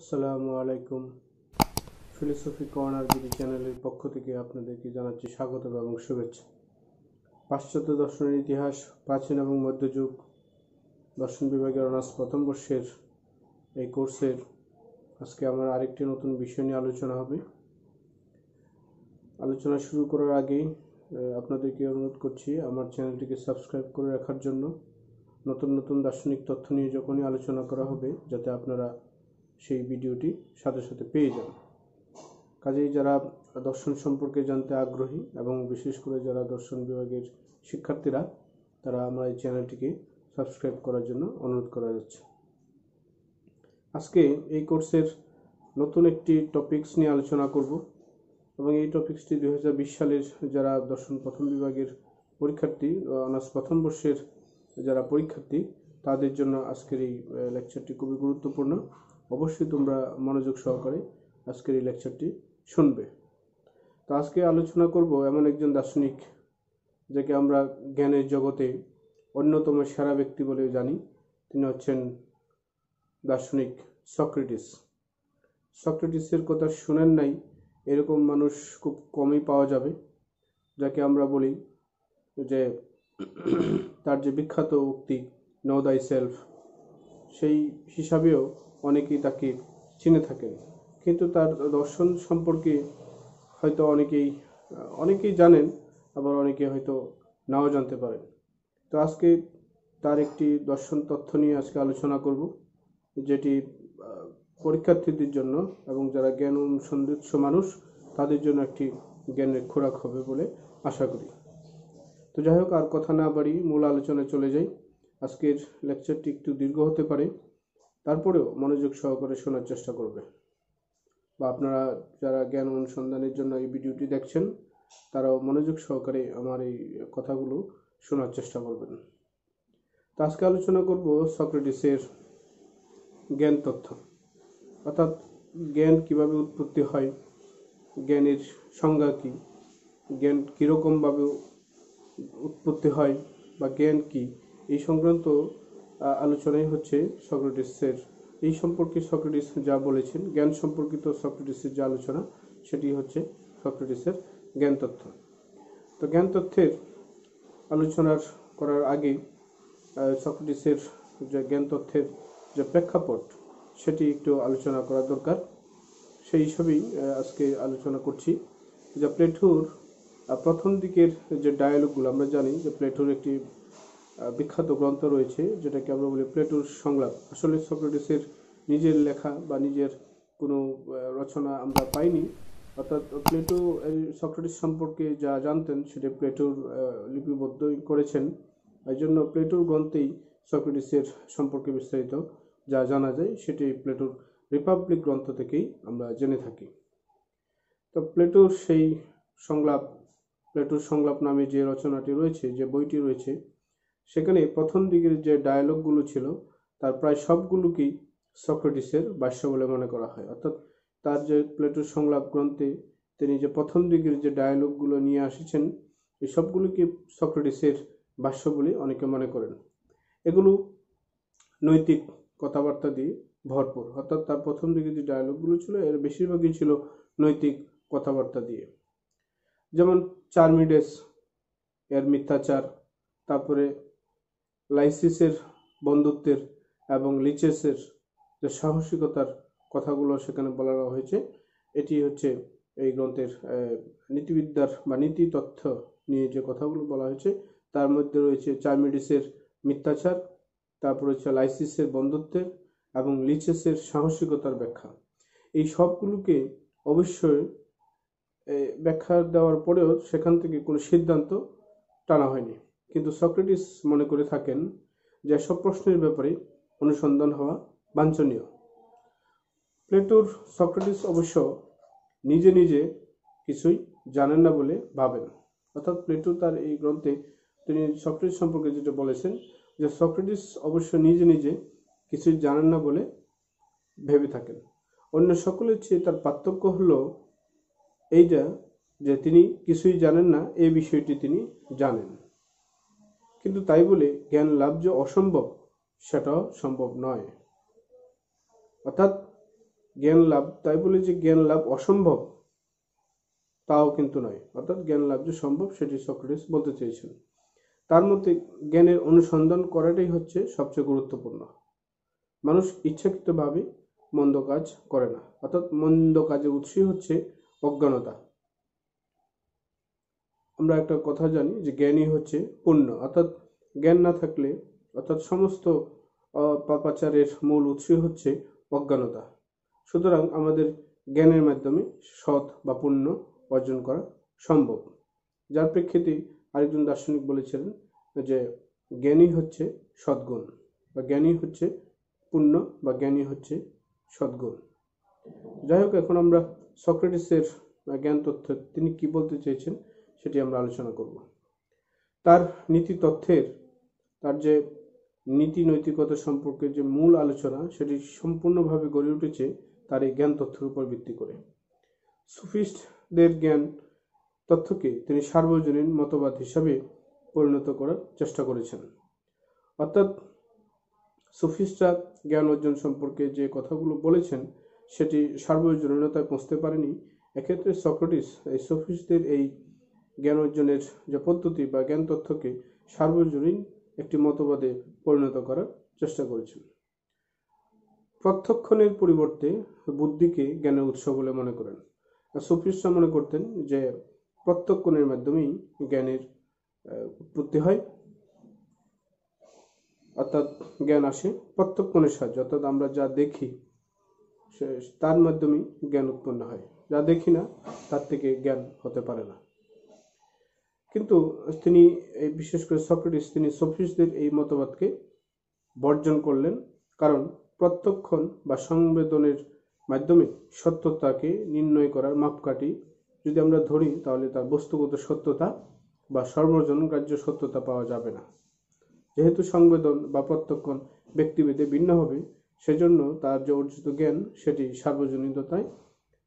আসসালামু আলাইকুম। Philosophy corner BD চ্যানেলের পক্ষ থেকে আপনাদেরকে জানাচ্ছি স্বাগত এবং শুভেচ্ছা। পাশ্চাত্য দর্শনের ইতিহাস, প্রাচীন এবং মধ্যযুগ দর্শন বিভাগের অনার্স প্রথম বর্ষের এই কোর্সের আজকে আমার আরেকটি নতুন বিষয় নিয়ে আলোচনা হবে। আলোচনা শুরু করার আগেই আপনাদেরকে অনুরোধ করছি আমার চ্যানেলটিকে সাবস্ক্রাইব করে রাখার জন্য। নতুন নতুন দার্শনিক তথ্য নিয়ে যখনই আলোচনা করা হবে যাতে আপনারা সেই ভিডিওটি সাথে সাথে পেয়ে যান। কাজেই যারা দর্শন সম্পর্কে জানতে আগ্রহী এবং বিশেষ করে যারা দর্শন বিভাগের শিক্ষার্থীরা, তারা আমার এই চ্যানেলটিকে সাবস্ক্রাইব করার জন্য অনুরোধ করা যাচ্ছে। আজকে এই কোর্সের নতুন একটি টপিকস নিয়ে আলোচনা করব এবং এই টপিকসটি 2020 সালের যারা দর্শন প্রথম বিভাগের পরীক্ষার্থী, অনার্স প্রথম বর্ষের যারা পরীক্ষার্থী, তাদের জন্য আজকের এই লেকচারটি খুবই গুরুত্বপূর্ণ। অবশ্যই তোমরা মনোযোগ সহকারে আজকের এই লেকচারটি শুনবে। তো আজকে আলোচনা করব এমন একজন দার্শনিক যাকে আমরা জ্ঞানের জগতে অন্যতম সেরা ব্যক্তি বলে জানি। তিনি হচ্ছেন দার্শনিক সক্রেটিস। সক্রেটিসের কথা শুনেন নাই এরকম মানুষ খুব কমই পাওয়া যাবে, যাকে আমরা বলি যে তার যে বিখ্যাত উক্তি নো দাই সেলফ, সেই হিসাবেও অনেকেই তাকে চিনে থাকেন। কিন্তু তার দর্শন সম্পর্কে হয়তো অনেকেই জানেন, আবার অনেকে হয়তো নাও জানতে পারেন। তো আজকে তার একটি দর্শন তথ্য নিয়ে আজকে আলোচনা করব, যেটি পরীক্ষার্থীদের জন্য এবং যারা জ্ঞান অনুসন্ধিৎস মানুষ তাদের জন্য একটি জ্ঞানের খোরাক হবে বলে আশা করি। তো যাই হোক, আর কথা না বাড়িয়ে মূল আলোচনায় চলে যাই। আজকের লেকচারটি একটু দীর্ঘ হতে পারে, তারপরেও মনোযোগ সহকারে শোনার চেষ্টা করবে, বা আপনারা যারা জ্ঞান অনুসন্ধানের জন্য এই ভিডিওটি দেখছেন তারাও মনোযোগ সহকারে আমার এই কথাগুলো শোনার চেষ্টা করবেন। তো আজকে আলোচনা করব সক্রেটিসের জ্ঞান তথ্য, অর্থাৎ জ্ঞান কিভাবে উৎপত্তি হয়, জ্ঞানের সংজ্ঞা কী, জ্ঞান কীরকমভাবে উৎপত্তি হয় বা জ্ঞান কী, এই সংক্রান্ত আলোচনাই হচ্ছে সক্রেটিসের। এই সম্পর্কে সক্রেটিস যা বলেছেন, জ্ঞান সম্পর্কিত সক্রেটিসের যে আলোচনা, সেটি হচ্ছে সক্রেটিসের জ্ঞান তত্ত্ব। তো জ্ঞান তত্ত্বের আলোচনা করার আগে সক্রেটিসের যে জ্ঞান তত্ত্বের যে প্রেক্ষাপট, সেটি একটু আলোচনা করা দরকার। সেই হিসাবেই আজকে আলোচনা করছি যে প্লেটোর প্রথম দিকের যে ডায়ালগগুলো, আমরা জানি যে প্লেটোর একটি বিখ্যাত গ্রন্থ রয়েছে যেটাকে আমরা বলি প্লেটোর সংলাপ। আসলে সক্রেটিসের নিজের লেখা বা নিজের কোনো রচনা আমরা পাইনি, অর্থাৎ প্লেটো সক্রেটিস সম্পর্কে যা জানতেন সেটা প্লেটোর লিপিবদ্ধ করেছেন। এই জন্য প্লেটোর গ্রন্থেই সক্রেটিসের সম্পর্কে বিস্তারিত যা জানা যায় সেটি প্লেটোর রিপাবলিক গ্রন্থ থেকেই আমরা জেনে থাকি। তো প্লেটোর সেই প্লেটোর সংলাপ নামে যে রচনাটি রয়েছে, যে বইটি রয়েছে, সেখানে প্রথম দিকের যে ডায়ালগগুলো ছিল তার প্রায় সবগুলোকেই সক্রেটিসের ভাষ্য বলে মনে করা হয়। অর্থাৎ তার যে প্লেটোর সংলাপ গ্রন্থে তিনি যে প্রথম দিকের যে ডায়ালগগুলো নিয়ে এসেছেন, এই সবগুলোকে সক্রেটিসের ভাষ্য বলে অনেকে মনে করেন। এগুলো নৈতিক কথাবার্তা দিয়ে ভরপুর, অর্থাৎ তার প্রথম দিকে যে ডায়ালগগুলো ছিল এর বেশিরভাগই ছিল নৈতিক কথাবার্তা দিয়ে। যেমন চার্মিডেস এর মিথ্যাচার, তারপরে লাইসিসের বন্ধুত্বের এবং লিচেসের যে সাহসিকতার কথাগুলো সেখানে বলা হয়েছে। এটি হচ্ছে এই গ্রন্থের নীতিবিদ্যার বা নীতি তথ্য নিয়ে যে কথাগুলো বলা হয়েছে, তার মধ্যে রয়েছে চার্মিডিসের মিথ্যাচার, তারপর হচ্ছে লাইসিসের বন্ধুত্বের এবং লিচেসের সাহসিকতার ব্যাখ্যা। এই সবগুলোকে অবশ্যই ব্যাখ্যা দেওয়ার পরেও সেখান থেকে কোনো সিদ্ধান্ত টানা হয়নি, কিন্তু সক্রেটিস মনে করে থাকেন যে সব প্রশ্নের ব্যাপারে অনুসন্ধান হওয়া বাঞ্ছনীয়। প্লেটোর সক্রেটিস অবশ্য নিজে নিজে কিছুই জানেন না বলে ভাবেন, অর্থাৎ প্লেটো তার এই গ্রন্থে তিনি সক্রেটিস সম্পর্কে যেটা বলেছেন যে সক্রেটিস অবশ্য নিজে নিজে কিছুই জানেন না বলে ভেবে থাকেন। অন্য সকলের চেয়ে তার পার্থক্য হলো এইটা যে তিনি কিছুই জানেন না, এই বিষয়টি তিনি জানেন, কিন্তু তাই বলে জ্ঞান লাভ যে অসম্ভব সেটাও সম্ভব নয়। অর্থাৎ জ্ঞান লাভ, তাই বলে যে জ্ঞান লাভ অসম্ভব তাও কিন্তু নয়। অর্থাৎ জ্ঞান লাভ যে সম্ভব সেটি সক্রেটিস বলতে চেয়েছেন। তার মধ্যে জ্ঞানের অনুসন্ধান করাটাই হচ্ছে সবচেয়ে গুরুত্বপূর্ণ। মানুষ ইচ্ছাকৃতভাবে মন্দ কাজ করে না, অর্থাৎ মন্দ কাজের উৎসই হচ্ছে অজ্ঞানতা। আমরা একটা কথা জানি যে জ্ঞানই হচ্ছে পুণ্য, অর্থাৎ জ্ঞান না থাকলে, অর্থাৎ সমস্ত পাপাচারের মূল উৎসই হচ্ছে অজ্ঞানতা। সুতরাং আমাদের জ্ঞানের মাধ্যমে সৎ বা পুণ্য অর্জন করা সম্ভব। যার প্রেক্ষিতে আরেকজন দার্শনিক বলেছিলেন যে জ্ঞানই হচ্ছে সদ্গুণ, বা জ্ঞানই হচ্ছে পুণ্য, বা জ্ঞানই হচ্ছে সদ্গুণ। যাই হোক, এখন আমরা সক্রেটিসের জ্ঞান তথ্য তিনি কি বলতে চেয়েছেন সেটি আমরা আলোচনা করব। তার নীতি তথ্যের, তার যে নীতি নৈতিকতা সম্পর্কে যে মূল আলোচনা সেটি সম্পূর্ণভাবে গড়ে উঠেছে তার এই জ্ঞান তথ্যের উপর ভিত্তি করে। সুফিস্টদের জ্ঞান তথ্যকে তিনি সার্বজনীন মতবাদ হিসাবে পরিণত করার চেষ্টা করেছেন। অর্থাৎ সুফিস্টরা জ্ঞান অর্জন সম্পর্কে যে কথাগুলো বলেছেন সেটি সার্বজনীনতায় পৌঁছতে পারেনি। এক্ষেত্রে সক্রেটিস এই সুফিস্টদের এই জ্ঞান অর্জনের যে পদ্ধতি বা জ্ঞান তথ্যকে সার্বজনীন একটি মতবাদে পরিণত করার চেষ্টা করেছেন। প্রত্যক্ষণের পরিবর্তে বুদ্ধিকে জ্ঞানের উৎস বলে মনে করেন। সুফিস্টরা মনে করতেন যে প্রত্যক্ষণের মাধ্যমেই জ্ঞানের উৎপত্তি হয়, অর্থাৎ জ্ঞান আসে প্রত্যক্ষণের সাহায্যে, অর্থাৎ আমরা যা দেখি তার মাধ্যমেই জ্ঞান উৎপন্ন হয়, যা দেখি না তার থেকে জ্ঞান হতে পারে না। কিন্তু তিনি বিশেষ করে সক্রেটিস তিনি সফিস্টদের এই মতবাদকে বর্জন করলেন, কারণ প্রত্যক্ষণ বা সংবেদনের মাধ্যমে সত্যতাকে নির্ণয় করার মাপকাঠি যদি আমরা ধরি তাহলে তার বস্তুগত সত্যতা বা সর্বজনগ্রাহ্য সত্যতা পাওয়া যাবে না। যেহেতু সংবেদন বা প্রত্যক্ষণ ব্যক্তিভেদে ভিন্ন হবে, সেজন্য তার যে অর্জিত জ্ঞান সেটি সার্বজনীনতায়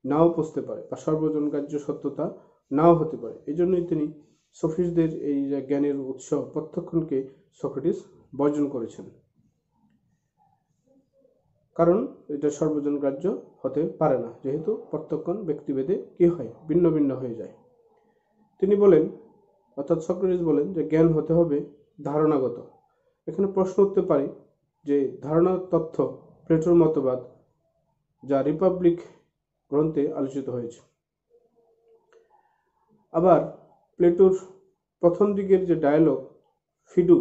নাও পৌঁছতে পারে বা সর্বজনগ্রাহ্য সত্যতা নাও হতে পারে। এই জন্যই তিনি সফিস্টদের এই যে জ্ঞানের উৎস প্রত্যক্ষণকে সক্রেটিস বর্জন করেছেন, কারণ এটা সর্বজনগ্রাহ্য হতে পারে না, যেহেতু প্রত্যক্ষণ ব্যক্তিভেদে কি হয়, ভিন্ন ভিন্ন হয়ে যায়। তিনি বলেন, অর্থাৎ সক্রেটিস বলেন যে জ্ঞান হতে হবে ধারণাগত। এখানে প্রশ্ন উঠতে পারে যে ধারণা তথ্য প্লেটোর মতবাদ, যা রিপাবলিক গ্রন্থে আলোচিত হয়েছে। আবার প্লেটোর প্রথম দিকের যে ডায়ালগ ফিডু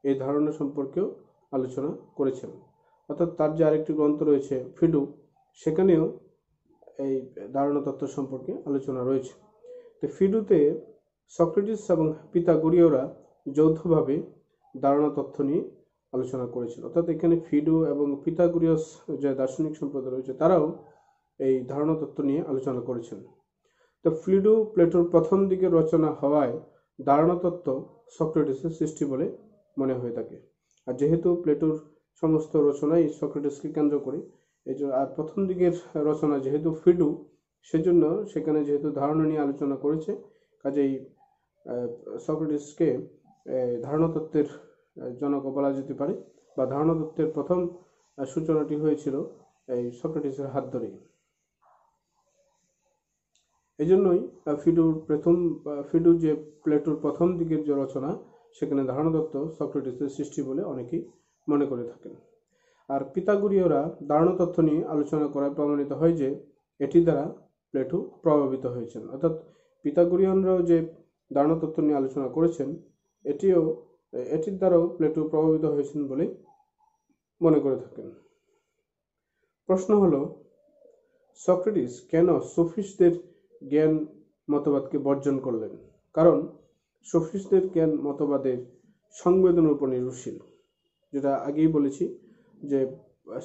এই ধারণা সম্পর্কেও আলোচনা করেছেন। অর্থাৎ তার যে আরেকটি গ্রন্থ রয়েছে ফিডু, সেখানেও এই ধারণা তত্ত্ব সম্পর্কে আলোচনা রয়েছে। তো ফিডুতে সক্রেটিস এবং পিথাগোরীয়রা যৌথভাবে ধারণা তত্ত্ব নিয়ে আলোচনা করেছিল। অর্থাৎ এখানে ফিডু এবং পিথাগোরিয়াস যে দার্শনিক সম্প্রদায় রয়েছে তারাও এই ধারণা তত্ত্ব নিয়ে আলোচনা করেছেন। তো ফিডু প্লেটোর প্রথম দিকে রচনা হওয়ায় ধারণা তত্ত্ব সক্রেটিসের সৃষ্টি বলে মনে হয়ে থাকে। আর যেহেতু প্লেটোর সমস্ত রচনাই সক্রেটিসকে কেন্দ্র করে, এই যে আর প্রথম দিকের রচনা যেহেতু ফিডু, সেজন্য সেখানে যেহেতু ধারণা নিয়ে আলোচনা করেছে, কাজেই সক্রেটিসকে ধারণা তত্ত্বের জনক বলা যেতে পারে, বা ধারণা তত্ত্বের প্রথম সূচনাটি হয়েছিল এই সক্রেটিসের হাত ধরেই। এই জন্যই ফিডু যে প্লেটোর প্রথম দিকের যে রচনা, সেখানে ধারণা তত্ত্ব সক্রেটিসের সৃষ্টি বলে অনেকেই মনে করে থাকেন। আর পিথাগোরীয়রা ধারণা তত্ত্ব নিয়ে আলোচনা করায় প্রমাণিত হয় যে এটি দ্বারা প্লেটো প্রভাবিত হয়েছেন। অর্থাৎ পিথাগোরিয়ানরাও যে ধারণা তত্ত্ব নিয়ে আলোচনা করেছেন, এটির দ্বারাও প্লেটো প্রভাবিত হয়েছেন বলে মনে করে থাকেন। প্রশ্ন হলো, সক্রেটিস কেন সফিস্টদের জ্ঞান মতবাদকে বর্জন করলেন? কারণ সফিস্টদের জ্ঞান মতবাদের সংবেদনের উপর নির্ভরশীল। যেটা আগেই বলেছি যে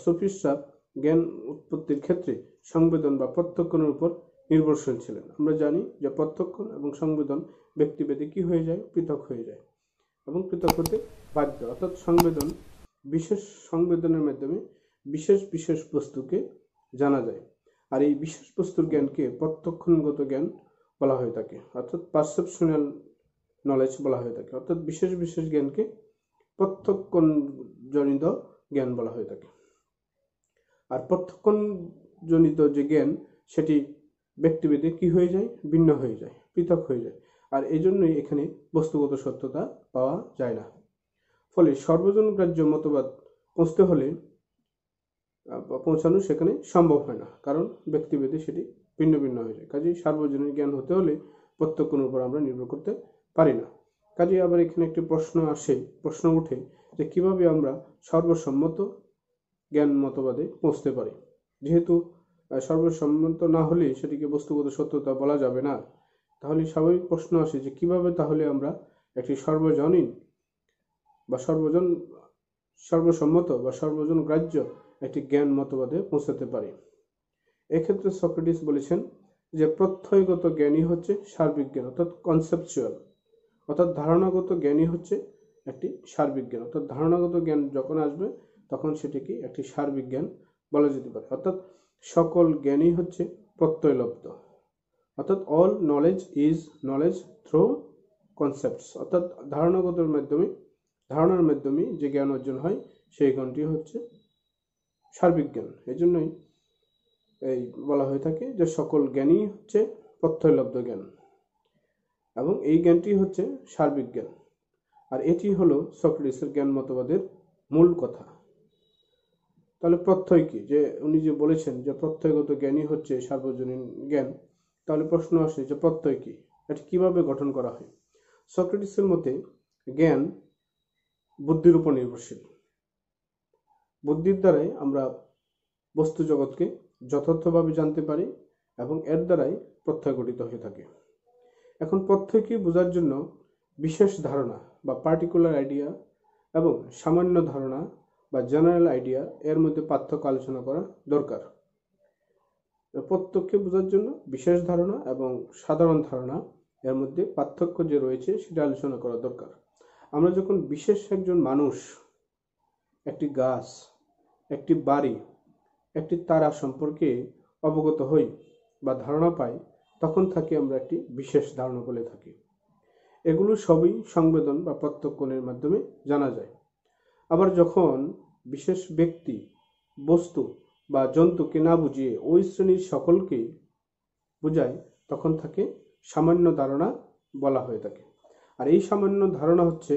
সফিস্টরা জ্ঞান উৎপত্তির ক্ষেত্রে সংবেদন বা প্রত্যক্ষণের উপর নির্ভরশীল ছিলেন। আমরা জানি যে প্রত্যক্ষণ এবং সংবেদন ব্যক্তিভেদে কি হয়ে যায়, পৃথক হয়ে যায় এবং পৃথক হতে বাধ্য। অর্থাৎ বিশেষ সংবেদনের মাধ্যমে বিশেষ বিশেষ বস্তুকে জানা যায়, আর এই বিশেষ বস্তুর জ্ঞানকে প্রত্যক্ষণগত জ্ঞান বলা হয়ে থাকে, অর্থাৎ পারসেপশনাল নলেজ বলা হয়ে থাকে। অর্থাৎ বিশেষ বিশেষ জ্ঞানকে প্রত্যক্ষণজনিত জ্ঞান বলা হয়ে থাকে। আর প্রত্যক্ষণ জনিত যে জ্ঞান সেটি ব্যক্তিভেদে কি হয়ে যায়, ভিন্ন হয়ে যায়, পৃথক হয়ে যায়। আর এই জন্যই এখানে বস্তুগত সত্যতা পাওয়া যায় না। ফলে সর্বজনগ্রাহ্য মতবাদ পৌঁছানো সেখানে সম্ভব হয় না, কারণ ব্যক্তিভেদে সেটি ভিন্ন ভিন্ন হয়ে যায়। কাজেই সার্বজনীন জ্ঞান হতে হলে প্রত্যক্ষের উপর আমরা নির্ভর করতে পারি না। কাজেই আবার এখানে একটি প্রশ্ন উঠে যে কিভাবে আমরা সর্বসম্মত জ্ঞান মতবাদে পৌঁছতে পারি। যেহেতু সর্বসম্মত না হলে সেটিকে বস্তুগত সত্যতা বলা যাবে না, তাহলে স্বাভাবিক প্রশ্ন আসে যে কিভাবে তাহলে আমরা একটি সর্বজনীন বা সর্বসম্মত বা সর্বজন গ্রাহ্য একটি জ্ঞান মতবাদে পৌঁছাতে পারি। এক্ষেত্রে সক্রেটিস বলেছেন যে প্রত্যয়গত জ্ঞানই হচ্ছে সার্বিক জ্ঞান, অর্থাৎ কনসেপচুয়াল, অর্থাৎ ধারণাগত জ্ঞানই হচ্ছে একটি সার্বিক জ্ঞান। অর্থাৎ ধারণাগত জ্ঞান যখন আসবে তখন সেটিকে একটি সার্বিক জ্ঞান বলা যেতে পারে। অর্থাৎ সকল জ্ঞানই হচ্ছে প্রত্যয়লব্ধ, অর্থাৎ all knowledge is knowledge through concepts, অর্থাৎ ধারণার মাধ্যমে যে জ্ঞান অর্জন হয় সেই জ্ঞানটি হচ্ছে সার্বিক জ্ঞান। এই জন্যই এই বলা হয়ে থাকে যে সকল জ্ঞানই হচ্ছে প্রত্যয়লব্ধ জ্ঞান, এবং এই জ্ঞানটি হচ্ছে সার্বিক জ্ঞান। আর এটি হলো সক্রেটিসের জ্ঞান মতবাদের মূল কথা। তাহলে প্রত্যয় কি, যে উনি যে বলেছেন যে প্রত্যয়গত জ্ঞানই হচ্ছে সার্বজনীন জ্ঞান, তাহলে প্রশ্ন আসে যে প্রত্যয় কি, এটি কিভাবে গঠন করা হয়। সক্রেটিসের মতে জ্ঞান বুদ্ধির উপর নির্ভরশীল। বুদ্ধির দ্বারাই আমরা বস্তু জগৎকে যথার্থভাবে জানতে পারি এবং এর দ্বারাই প্রত্যয় গঠিত হয়ে থাকে। এখন প্রত্যয়কে বোঝার জন্য বিশেষ ধারণা বা পার্টিকুলার আইডিয়া এবং সামান্য ধারণা বা জেনারেল আইডিয়া এর মধ্যে পার্থক্য আলোচনা করা দরকার। প্রত্যয়কে বোঝার জন্য বিশেষ ধারণা এবং সাধারণ ধারণা এর মধ্যে পার্থক্য যে রয়েছে সেটা আলোচনা করা দরকার। আমরা যখন বিশেষ একজন মানুষ, একটি গাছ, একটি বাড়ি, একটি তারা সম্পর্কে অবগত হই বা ধারণা পাই, তখন তাকে আমরা একটি বিশেষ ধারণা বলে থাকি। এগুলো সবই সংবেদন বা প্রত্যক্ষণের মাধ্যমে জানা যায়। আবার যখন বিশেষ ব্যক্তি, বস্তু বা জন্তুকে না বুঝিয়ে ওই শ্রেণীর সকলকে বোঝায়, তখন তাকে সামান্য ধারণা বলা হয়ে থাকে। আর এই সামান্য ধারণা হচ্ছে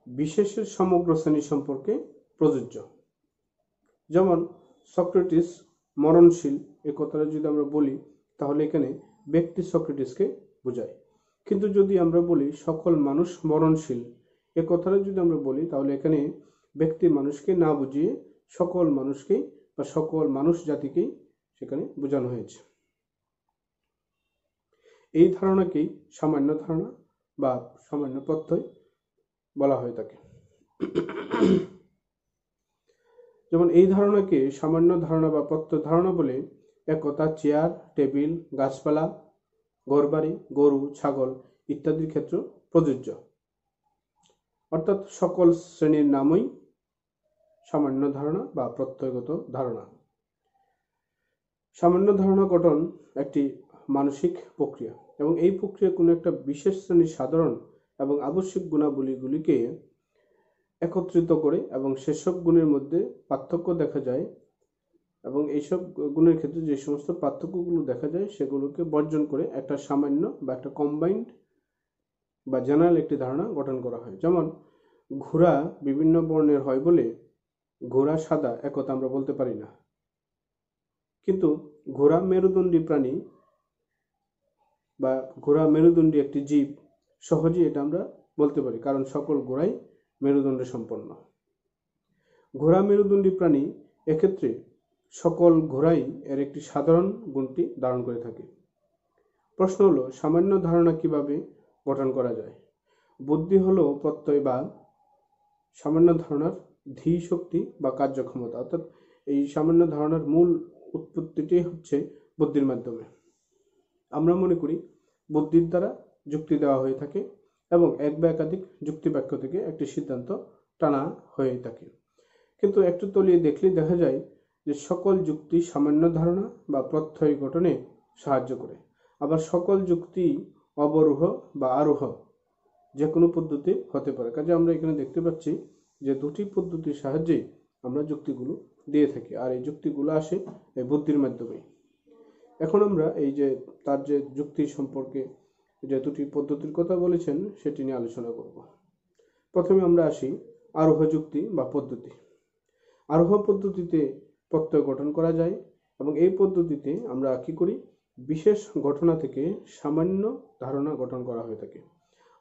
বিশেষের সমগ্র শ্রেণী সম্পর্কে প্রযোজ্য। যেমন সক্রেটিস মরণশীল, এ কথাটা যদি আমরা বলি তাহলে এখানে ব্যক্তি সক্রেটিসকে বোঝায়। কিন্তু যদি আমরা বলি সকল মানুষ মরণশীল, এ কথাটা যদি আমরা বলি তাহলে এখানে ব্যক্তি মানুষকে না বুঝিয়ে সকল মানুষকেই বা সকল মানুষ জাতিকেই সেখানে বোঝানো হয়েছে। এই ধারণাকেই সামান্য ধারণা বা সামান্য প্রত্যয় বলা হয়ে থাকে। যেমন এই ধারণাকে সামান্য ধারণা বা প্রত্যয় ধারণা বলে একথা চেয়ার, টেবিল, গাছপালা, ঘরবাড়ি, গরু, ছাগল ইত্যাদির ক্ষেত্রে প্রযোজ্য। অর্থাৎ সকল শ্রেণীর নামই সামান্য ধারণা বা প্রত্যয়গত ধারণা। সামান্য ধারণা গঠন একটি মানসিক প্রক্রিয়া, এবং এই প্রক্রিয়া কোনো একটা বিশেষ শ্রেণীর সাধারণ এবং আবশ্যিক গুণাবলীগুলিকে একত্রিত করে এবং সেসব গুণের মধ্যে পার্থক্য দেখা যায়, এবং এইসব গুণের ক্ষেত্রে যে সমস্ত পার্থক্যগুলো দেখা যায় সেগুলোকে বর্জন করে একটা সামান্য বা একটা কম্বাইন্ড বা জেনারেল একটি ধারণা গঠন করা হয়। যেমন ঘোড়া বিভিন্ন বর্ণের হয় বলে ঘোড়া সাদা একথা আমরা বলতে পারি না, কিন্তু ঘোড়া মেরুদণ্ডী প্রাণী বা ঘোড়া মেরুদণ্ডী একটি জীব, সহজেই এটা আমরা বলতে পারি, কারণ সকল ঘোড়াই মেরুদণ্ডে সম্পন্ন। ঘোড়া মেরুদণ্ডী প্রাণী, এক্ষেত্রে সকল ঘোড়াই এর একটি সাধারণ গুণটি ধারণ করে থাকে। প্রশ্ন হলো সামান্য ধারণা কিভাবে গঠন করা যায়। বুদ্ধি হলো প্রত্যয় বা সামান্য ধারণার ধী শক্তি বা কার্যক্ষমতা, অর্থাৎ এই সামান্য ধারণার মূল উৎপত্তিটি হচ্ছে বুদ্ধির মাধ্যমে। আমরা মনে করি বুদ্ধির দ্বারা যুক্তি দেওয়া হয়ে থাকে এবং এক বা একাধিক যুক্তিবাক্য থেকে একটি সিদ্ধান্ত টানা হয়ে থাকে। কিন্তু একটু তলিয়ে দেখলে দেখা যায় যে সকল যুক্তি সামান্য ধারণা বা প্রত্যয় গঠনে সাহায্য করে, আবার সকল যুক্তি অবরোহ বা আরোহ যে কোনো পদ্ধতি হতে পারে। কাজে আমরা এখানে দেখতে পাচ্ছি যে দুটি পদ্ধতির সাহায্যে আমরা যুক্তিগুলো দিয়ে থাকি, আর এই যুক্তিগুলো আসে এই বুদ্ধির মাধ্যমে। এখন আমরা এই যে তার যে যুক্তি সম্পর্কে যে দুটি পদ্ধতির কথা বলেছেন সেটি নিয়ে আলোচনা করব। প্রথমে আমরা আসি আরোহ যুক্তি বা পদ্ধতি। আরোহ পদ্ধতিতে প্রত্যয় গঠন করা যায় এবং এই পদ্ধতিতে আমরা কি করি, বিশেষ ঘটনা থেকে সামান্য ধারণা গঠন করা হয়ে থাকে।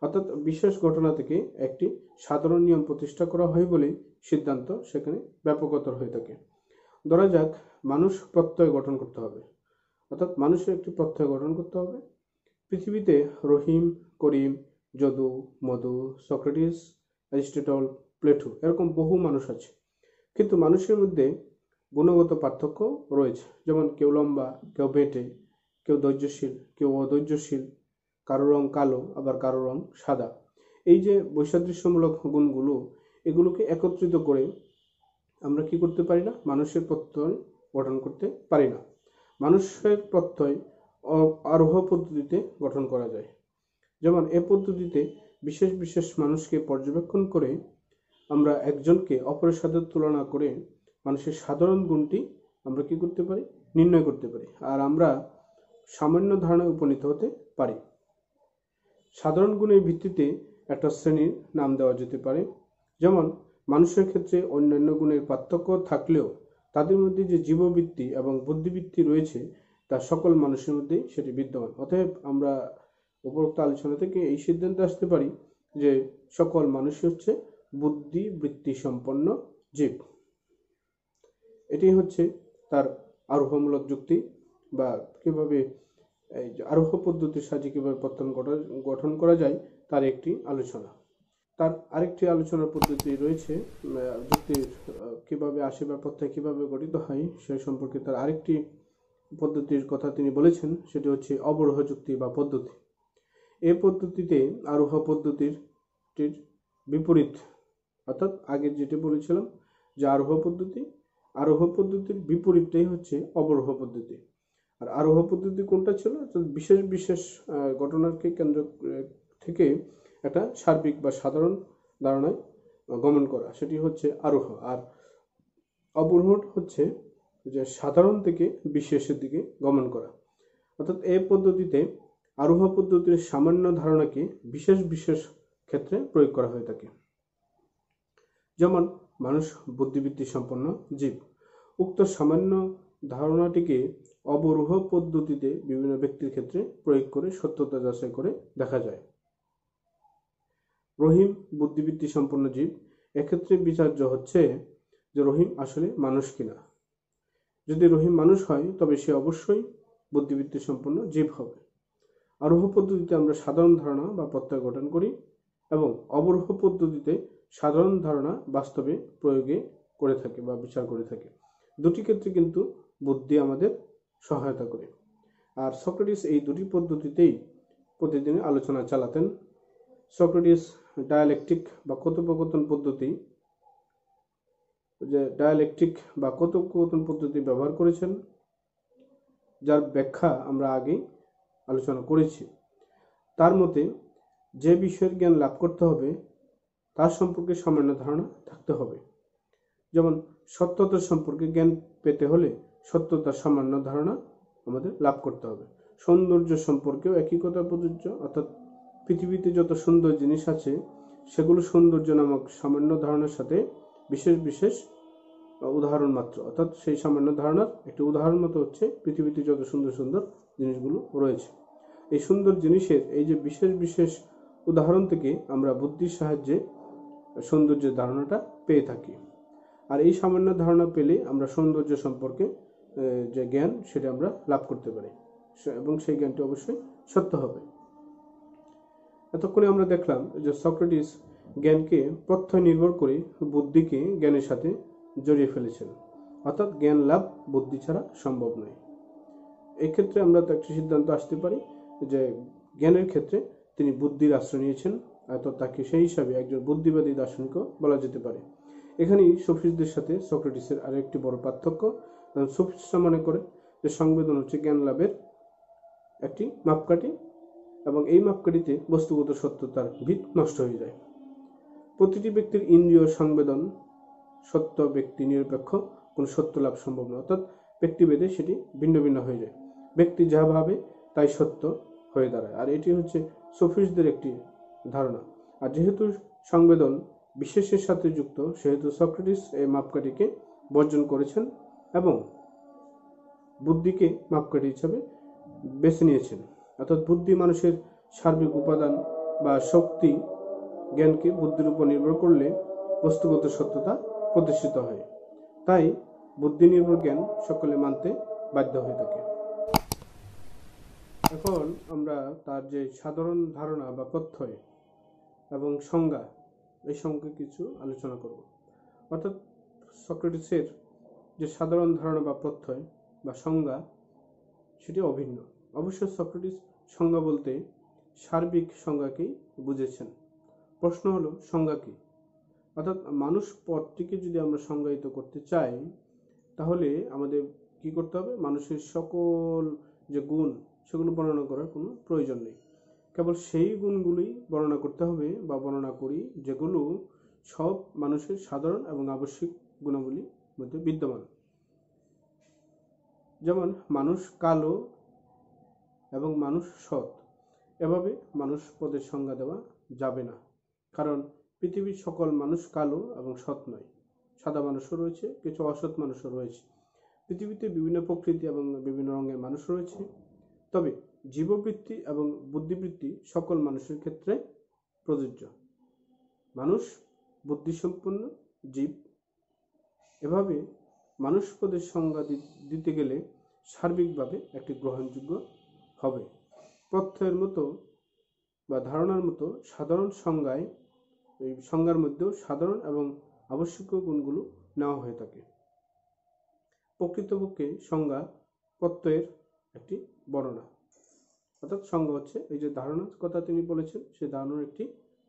অর্থাৎ বিশেষ ঘটনা থেকে একটি সাধারণ নিয়ম প্রতিষ্ঠা করা হয় বলে সিদ্ধান্ত সেখানে ব্যাপকতর হয়ে থাকে। ধরা যাক মানুষ প্রত্যয় গঠন করতে হবে, অর্থাৎ মানুষের একটি প্রত্যয় গঠন করতে হবে। পৃথিবীতে রহিম, করিম, যদু, মধু, সক্রেটিস, অ্যারিস্টটল, প্লেটো এরকম বহু মানুষ আছে, কিন্তু মানুষের মধ্যে গুণগত পার্থক্য রয়েছে। যেমন কেউ লম্বা, কেউ বেঁটে, কেউ ধৈর্যশীল, কেউ অধৈর্যশীল, কারো রং কালো আবার কারো রং সাদা। এই যে বৈসাদৃশ্যমূলক গুণগুলো, এগুলোকে একত্রিত করে আমরা কি করতে পারি না, মানুষের প্রত্যয় গঠন করতে পারি না। মানুষের প্রত্যয় আরোহ পদ্ধতিতে গঠন করা যায়। যেমন এ পদ্ধতিতে বিশেষ বিশেষ মানুষকে পর্যবেক্ষণ করে আমরা একজনকে অপরের সাথে তুলনা করে মানুষের সাধারণ গুণটি আমরা কি করতে পারি, নির্ণয় করতে পারি, আর আমরা সামান্য ধারণায় উপনীত হতে পারি। সাধারণ গুণের ভিত্তিতে একটা শ্রেণীর নাম দেওয়া যেতে পারে। যেমন মানুষের ক্ষেত্রে অন্যান্য গুণের পার্থক্য থাকলেও তাদের মধ্যে যে জীববৃত্তি এবং বুদ্ধিবৃত্তি রয়েছে তা সকল মানুষের মধ্যেই সেটি বিদ্যমান। অতএব আমরা উপরোক্ত আলোচনা থেকে এই সিদ্ধান্তে আসতে পারি যে সকল মানুষই হচ্ছে বুদ্ধিবৃত্তি সম্পন্ন জীব। এটি হচ্ছে তার আরোহমূলক যুক্তি, বা কিভাবে এই আরোহ পদ্ধতির সাহায্যে কিভাবে প্রত্যয় গঠন করা যায় তার একটি আলোচনা। তার আরেকটি আলোচনার পদ্ধতি রয়েছে, যুক্তির কিভাবে আসে বা প্রত্যয় কিভাবে গঠিত হয় সে সম্পর্কে তার আরেকটি পদ্ধতির কথা তিনি বলেছেন, সেটি হচ্ছে অবরোহ যুক্তি বা পদ্ধতি। এই পদ্ধতিতে আরোহ পদ্ধতির বিপরীত, অর্থাৎ আগে যেটি বলেছিলাম যে আরোহ পদ্ধতির বিপরীতটাই হচ্ছে অবরোহ পদ্ধতি। আর আরোহ পদ্ধতি কোনটা ছিল, বিশেষ বিশেষ ঘটনাকে কেন্দ্র থেকে একটা সার্বিক বা সাধারণ ধারণায় গমন করা, সেটি হচ্ছে আরোহ। আর অবরোহ হচ্ছে যে সাধারণ থেকে বিশেষের দিকে গমন করা। অর্থাৎ এই পদ্ধতিতে আরোহ পদ্ধতির সামান্য ধারণাকে বিশেষ বিশেষ ক্ষেত্রে প্রয়োগ করা হয়ে থাকে। যেমন মানুষ বুদ্ধিবৃত্তি সম্পন্ন জীব, উক্ত সামান্য ধারণাটিকে অবরোহ পদ্ধতিতে বিভিন্ন ব্যক্তির ক্ষেত্রে প্রয়োগ করে সত্যতা যাচাই করে দেখা যায়। রহিম বুদ্ধিবৃত্তি সম্পন্ন জীব, এক্ষেত্রে বিচার্য হচ্ছে যে রহিম আসলে মানুষ কিনা। যদি রহিম মানুষ হয় তবে সে অবশ্যই বুদ্ধিবৃত্তি সম্পন্ন জীব হবে। আরোহ পদ্ধতিতে আমরা সাধারণ ধারণা বা প্রত্যয় গঠন করি এবং অবরোহ পদ্ধতিতে সাধারণ ধারণা বাস্তবে প্রয়োগে করে থাকে বা বিচার করে থাকে। দুটি ক্ষেত্রে কিন্তু বুদ্ধি আমাদের সহায়তা করে। আর সক্রেটিস এই দুটি পদ্ধতিতেই প্রতিদিন আলোচনা চালাতেন। সক্রেটিস ডায়ালেকটিক বা কথোপকথন পদ্ধতি ব্যবহার করেছেন, যার ব্যাখ্যা আমরা আগেই আলোচনা করেছি। তার মতে যে বিষয়ের জ্ঞান লাভ করতে হবে তার সম্পর্কে সামান্য ধারণা থাকতে হবে। যেমন সত্যতা সম্পর্কে জ্ঞান পেতে হলে সত্যতার সামান্য ধারণা আমাদের লাভ করতে হবে। সৌন্দর্য সম্পর্কেও একই কথা প্রযোজ্য, অর্থাৎ পৃথিবীতে যত সুন্দর জিনিস আছে সেগুলো সৌন্দর্য নামক সামান্য ধারণার সাথে বিশেষ বিশেষ উদাহরণ মাত্র, অর্থাৎ সেই সামান্য ধারণার একটি উদাহরণ মতো হচ্ছে পৃথিবীতে যত সুন্দর সুন্দর জিনিসগুলো রয়েছে। এই সুন্দর জিনিসের এই যে বিশেষ বিশেষ উদাহরণ থেকে আমরা বুদ্ধির সাহায্যে সৌন্দর্যের ধারণাটা পেয়ে থাকি। আর এই সামান্য ধারণা পেলে আমরা সৌন্দর্য সম্পর্কে যে জ্ঞান সেটা আমরা লাভ করতে পারি, এবং সেই জ্ঞানটি অবশ্যই সত্য হবে। এতক্ষণে আমরা দেখলাম যে সক্রেটিস জ্ঞানকে প্রত্যয় নির্ভর করে বুদ্ধিকে জ্ঞানের সাথে জড়িয়ে ফেলেছেন, অর্থাৎ জ্ঞান লাভ বুদ্ধি ছাড়া সম্ভব নয়। এক্ষেত্রে আমরা তো একটি সিদ্ধান্ত আসতে পারি যে জ্ঞানের ক্ষেত্রে তিনি বুদ্ধির আশ্রয় নিয়েছেন, অর্থাৎ তাকে সেই হিসাবে একজন বুদ্ধিবাদী দার্শনিকও বলা যেতে পারে। এখানেই সফিস্টদের সাথে সক্রেটিসের আরেকটি বড় পার্থক্য। সফিস্টরা মনে করে যে সংবেদন হচ্ছে জ্ঞান লাভের একটি মাপকাঠি, এবং এই মাপকাঠিতে বস্তুগত সত্যতার ভিত নষ্ট হয়ে যায়। প্রতিটি ব্যক্তির ইন্দ্রিয় সংবেদন সত্য ব্যক্তি নিরপেক্ষ কোনো সত্য লাভ সম্ভব নয়, অর্থাৎ ব্যক্তিভেদে সেটি ভিন্ন ভিন্ন হয়ে যায়। ব্যক্তি যা ভাবে তাই সত্য হয়ে দাঁড়ায়, আর এটি হচ্ছে সফিস্টদের একটি ধারণা। আর যেহেতু সংবেদন বিশেষের সাথে যুক্ত, সেহেতু সক্রেটিস এই মাপকাঠিকে বর্জন করেছেন এবং বুদ্ধিকে মাপকাঠি হিসাবে বেছে নিয়েছেন। অর্থাৎ বুদ্ধি মানুষের সার্বিক উপাদান বা শক্তি, জ্ঞানকে বুদ্ধির উপর নির্ভর করলে বস্তুগত সত্যতা প্রতিষ্ঠিত হয়। তাই বুদ্ধি নির্ভর জ্ঞান সকলে মানতে বাধ্য হয়ে থাকে। এখন আমরা তার যে সাধারণ ধারণা বা প্রত্যয় এবং সংজ্ঞা, এই সম্পর্কে কিছু আলোচনা করব। অর্থাৎ সক্রেটিসের যে সাধারণ ধারণা বা প্রত্যয় বা সংজ্ঞা, সেটি অভিন্ন। অবশ্য সক্রেটিস সংজ্ঞা বলতে সার্বিক সংজ্ঞাকেই বুঝেছেন। প্রশ্ন হলো সংজ্ঞা কি? অর্থাৎ মানুষ পদটিকে যদি আমরা সংজ্ঞায়িত করতে চাই, তাহলে আমাদের কি করতে হবে? মানুষের সকল যে গুণ, সেগুলো বর্ণনা করার কোনো প্রয়োজন নেই। কেবল সেই গুণগুলোই বর্ণনা করতে হবে বা বর্ণনা করি যেগুলো সব মানুষের সাধারণ এবং আবশ্যিক গুণাবলীর মধ্যে বিদ্যমান। যেমন মানুষ কালো এবং মানুষ সৎ, এভাবে মানুষ পদের সংজ্ঞা দেওয়া যাবে না, কারণ পৃথিবীর সকল মানুষ কালো এবং সৎ নয়। সাদা মানুষও রয়েছে, কিছু অসৎ মানুষও রয়েছে। পৃথিবীতে বিভিন্ন প্রকৃতি এবং বিভিন্ন রঙের মানুষ রয়েছে, তবে জীববৃত্তি এবং বুদ্ধিবৃত্তি সকল মানুষের ক্ষেত্রে প্রযোজ্য। মানুষ বুদ্ধিসম্পন্ন জীব। এভাবে মানুষ পদের সংজ্ঞা দিতে গেলে সার্বিকভাবে একটি গ্রহণযোগ্য হবে। প্রত্যয়ের মতো বা ধারণার মতো সাধারণ সংজ্ঞায়, এই সংজ্ঞার মধ্যেও সাধারণ এবং আবশ্যকীয় গুণগুলো নেওয়া হয়ে থাকে। প্রকৃতপক্ষে সংজ্ঞা প্রত্যয়ের একটি বর্ণনা। অর্থাৎ সংজ্ঞা হচ্ছে এই যে ধারণার কথা তিনি বলেছেন, সেই ধারণার একটি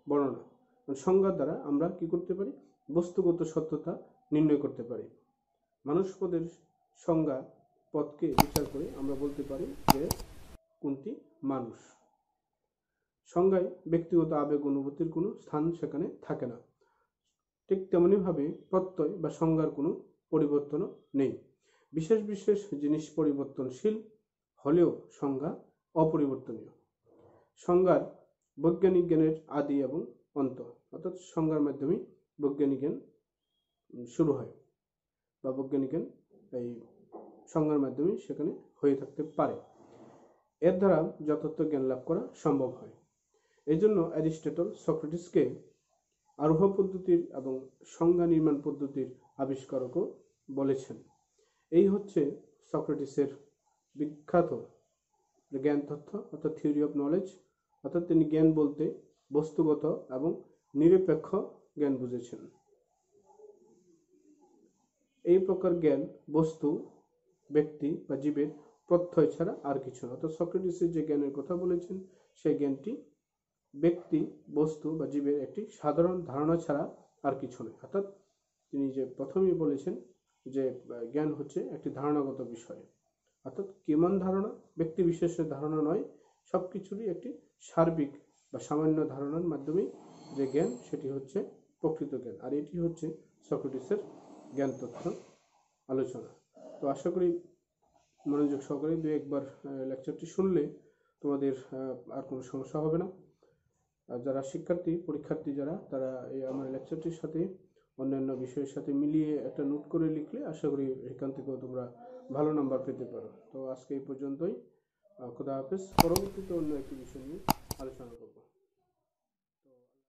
বর্ণনা। সংজ্ঞার দ্বারা আমরা কি করতে পারি? বস্তুগত সত্যতা নির্ণয় করতে পারি। মানুষ পদের সংজ্ঞা পদকে বিচার করে আমরা বলতে পারি যে কোনটি মানুষ। সংজ্ঞায় ব্যক্তিগত আবেগ অনুভূতির কোনো স্থান সেখানে থাকে না। ঠিক তেমনিভাবে প্রত্যয় বা সংজ্ঞার কোনো পরিবর্তনও নেই। বিশেষ বিশেষ জিনিস পরিবর্তনশীল হলেও সংজ্ঞা অপরিবর্তনীয়। সংজ্ঞার বৈজ্ঞানিক জ্ঞানের আদি এবং অন্ত, অর্থাৎ সংজ্ঞার মাধ্যমে বৈজ্ঞানিক জ্ঞান শুরু হয় বা বৈজ্ঞানিক জ্ঞান এই সংজ্ঞার মাধ্যমে সেখানে হয়ে থাকতে পারে। এর দ্বারা যথার্থ জ্ঞান লাভ করা সম্ভব হয়। এই জন্য অ্যারিস্টটল সক্রেটিসকে আরোহ পদ্ধতির এবং সংজ্ঞা নির্মাণ পদ্ধতির আবিষ্কারকও বলেছেন। এই হচ্ছে সক্রেটিসের বিখ্যাত জ্ঞান তত্ত্ব, অর্থাৎ থিওরি অফ নলেজ। অর্থাৎ তিনি জ্ঞান বলতে বস্তুগত এবং নিরপেক্ষ জ্ঞান বুঝেছেন। এই প্রকার জ্ঞান বস্তু, ব্যক্তি বা জীবের প্রত্যয় ছাড়া আর কিছু না। অর্থাৎ সক্রেটিসের যে জ্ঞানের কথা বলেছেন, সেই জ্ঞানটি ব্যক্তি, বস্তু বা জীবের একটি সাধারণ ধারণা ছাড়া আর কিছু নয়। অর্থাৎ তিনি যে প্রথমেই বলেছেন যে জ্ঞান হচ্ছে একটি ধারণাগত বিষয়। অর্থাৎ কেমন ধারণা? ব্যক্তি বিশেষের ধারণা নয়, সব কিছুরই একটি সার্বিক বা সামান্য ধারণার মাধ্যমেই যে জ্ঞান, সেটি হচ্ছে প্রকৃত জ্ঞান। আর এটি হচ্ছে সক্রেটিসের জ্ঞান তত্ত্ব আলোচনা। তো আশা করি মনোযোগ সহকারে দু একবার লেকচারটি শুনলে তোমাদের আর কোনো সমস্যা হবে না। আর যারা শিক্ষার্থী, পরীক্ষার্থী যারা, তারা এই আমার লেকচারটির সাথে অন্যান্য বিষয়ের সাথে মিলিয়ে একটা নোট করে লিখলে আশা করি এখান থেকেও তোমরা ভালো নাম্বার পেতে পারো। তো আজকে এই পর্যন্তই। খোদা হাফেজ। পরবর্তীতে অন্য একটি বিষয় নিয়ে আলোচনা করব।